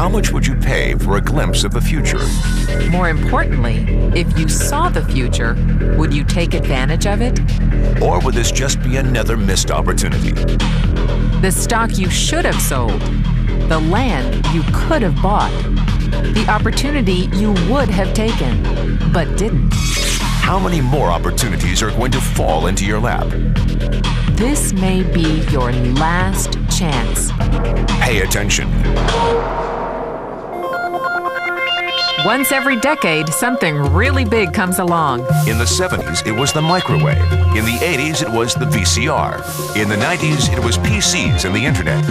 How much would you pay for a glimpse of the future? More importantly, if you saw the future, would you take advantage of it? Or would this just be another missed opportunity? The stock you should have sold, the land you could have bought, the opportunity you would have taken, but didn't. How many more opportunities are going to fall into your lap? This may be your last chance. Pay attention. Once every decade, something really big comes along. In the 70s, it was the microwave. In the 80s, it was the VCR. In the 90s, it was PCs and the internet.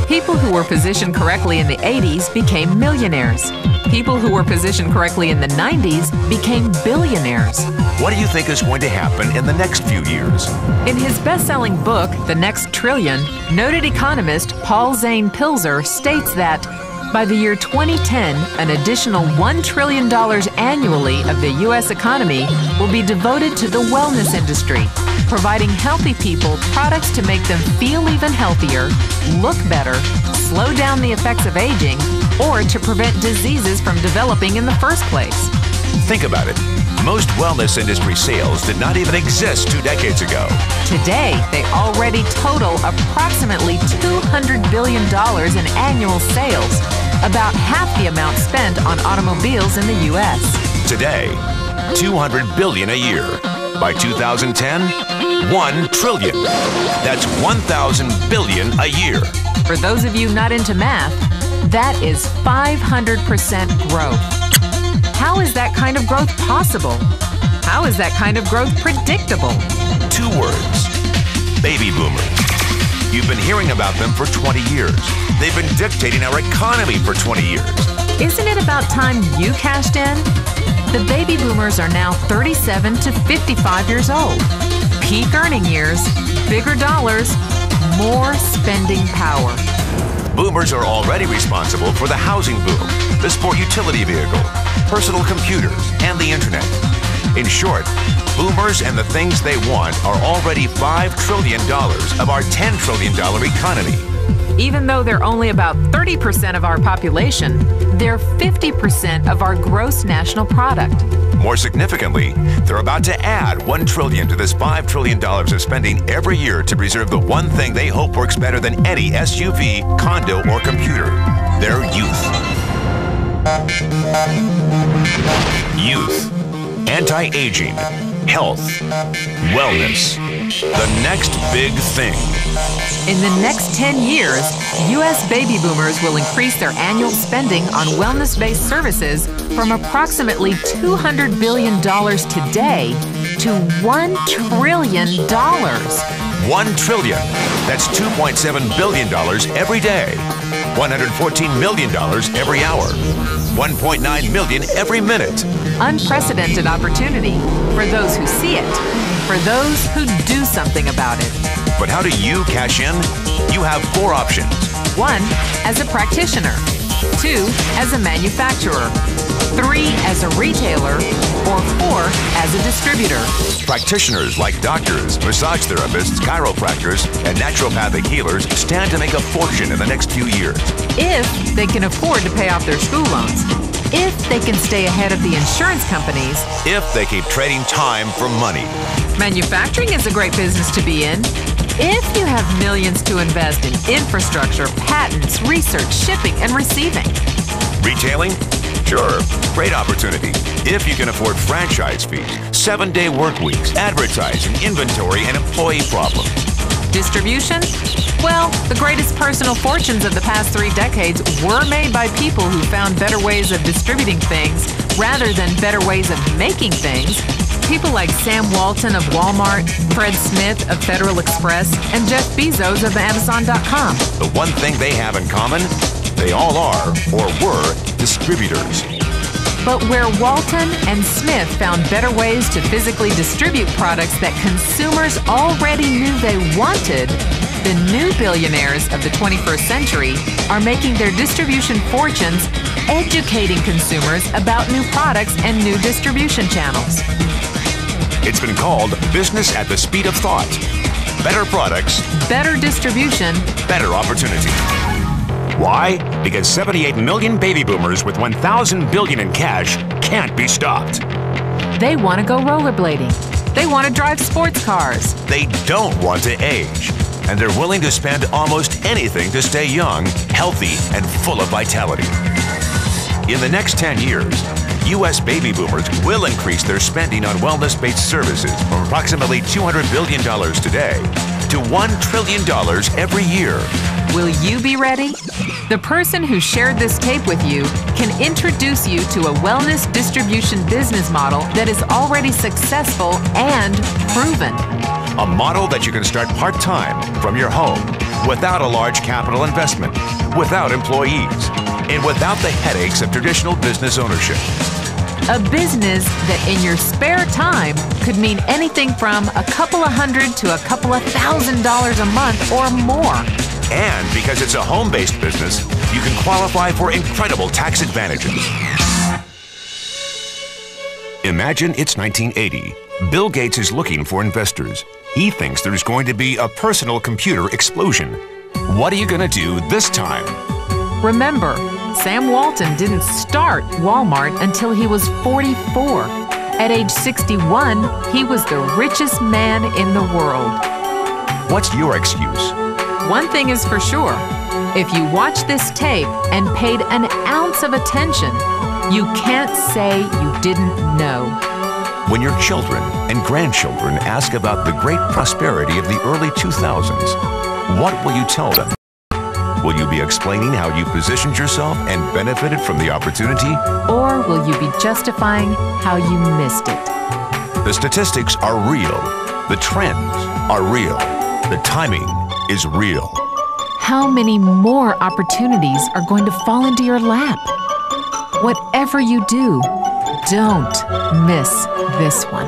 People who were positioned correctly in the 80s became millionaires. People who were positioned correctly in the 90s became billionaires. What do you think is going to happen in the next few years? In his best-selling book, The Next Trillion, noted economist Paul Zane Pilzer states that by the year 2010, an additional $1 trillion annually of the U.S. economy will be devoted to the wellness industry, providing healthy people products to make them feel even healthier, look better, slow down the effects of aging, or to prevent diseases from developing in the first place. Think about it. Most wellness industry sales did not even exist 2 decades ago. Today, they already total approximately $200 billion in annual sales, about half the amount spent on automobiles in the U.S. Today, $200 billion a year. By 2010, $1 trillion. That's 1,000 billion a year. For those of you not into math, that is 500% growth. How is that kind of growth possible? How is that kind of growth predictable? 2 words. Baby boomers. You've been hearing about them for 20 years. They've been dictating our economy for 20 years. Isn't it about time you cashed in? The baby boomers are now 37 to 55 years old. Peak earning years, bigger dollars, more spending power. Boomers are already responsible for the housing boom, the sport utility vehicle, personal computers, and the internet. In short, boomers and the things they want are already $5 trillion of our $10 trillion economy. Even though they're only about 30% of our population, they're 50% of our gross national product. More significantly, they're about to add $1 trillion to this $5 trillion of spending every year to preserve the one thing they hope works better than any SUV, condo, or computer: their youth. Youth, anti-aging, health, wellness. The next big thing. In the next 10 years, U.S. baby boomers will increase their annual spending on wellness-based services from approximately $200 billion today to $1 trillion. $1 trillion. That's $2.7 billion every day. $114 million every hour. $1.9 million every minute. Unprecedented opportunity for those who see it, for those who do something about it. But how do you cash in? You have 4 options. 1, as a practitioner. 2, as a manufacturer. 3, as a retailer. Or 4, as a distributor. Practitioners like doctors, massage therapists, chiropractors, and naturopathic healers stand to make a fortune in the next few years. If they can afford to pay off their school loans. If they can stay ahead of the insurance companies. If they keep trading time for money. Manufacturing is a great business to be in. If you have millions to invest in infrastructure, patents, research, shipping, and receiving. Retailing? Sure, great opportunity. If you can afford franchise fees, 7-day work weeks, advertising, inventory, and employee problems. Distribution? Well, the greatest personal fortunes of the past 3 decades were made by people who found better ways of distributing things rather than better ways of making things. People like Sam Walton of Walmart, Fred Smith of Federal Express, and Jeff Bezos of Amazon.com. The one thing they have in common, they all are, or were, distributors. But where Walton and Smith found better ways to physically distribute products that consumers already knew they wanted, the new billionaires of the 21st century are making their distribution fortunes educating consumers about new products and new distribution channels. It's been called business at the speed of thought. Better products, better distribution, better opportunity. Why? Because 78 million baby boomers with 1,000 billion in cash can't be stopped. They want to go rollerblading. They want to drive sports cars. They don't want to age. And they're willing to spend almost anything to stay young, healthy, and full of vitality. In the next 10 years, U.S. baby boomers will increase their spending on wellness-based services from approximately $200 billion today to $1 trillion every year. Will you be ready? The person who shared this tape with you can introduce you to a wellness distribution business model that is already successful and proven. A model that you can start part-time from your home without a large capital investment, without employees, and without the headaches of traditional business ownership. A business that in your spare time could mean anything from a couple of $100 to a couple of $1,000 a month or more. And because it's a home-based business, you can qualify for incredible tax advantages. Imagine it's 1980. Bill Gates is looking for investors. He thinks there's going to be a personal computer explosion. What are you going to do this time? Remember, Sam Walton didn't start Walmart until he was 44. At age 61, he was the richest man in the world. What's your excuse? One thing is for sure, if you watch this tape and paid an ounce of attention, you can't say you didn't know. When your children and grandchildren ask about the great prosperity of the early 2000s, what will you tell them? Will you be explaining how you positioned yourself and benefited from the opportunity? Or will you be justifying how you missed it? The statistics are real. The trends are real. The timing is real. How many more opportunities are going to fall into your lap? Whatever you do, don't miss this one.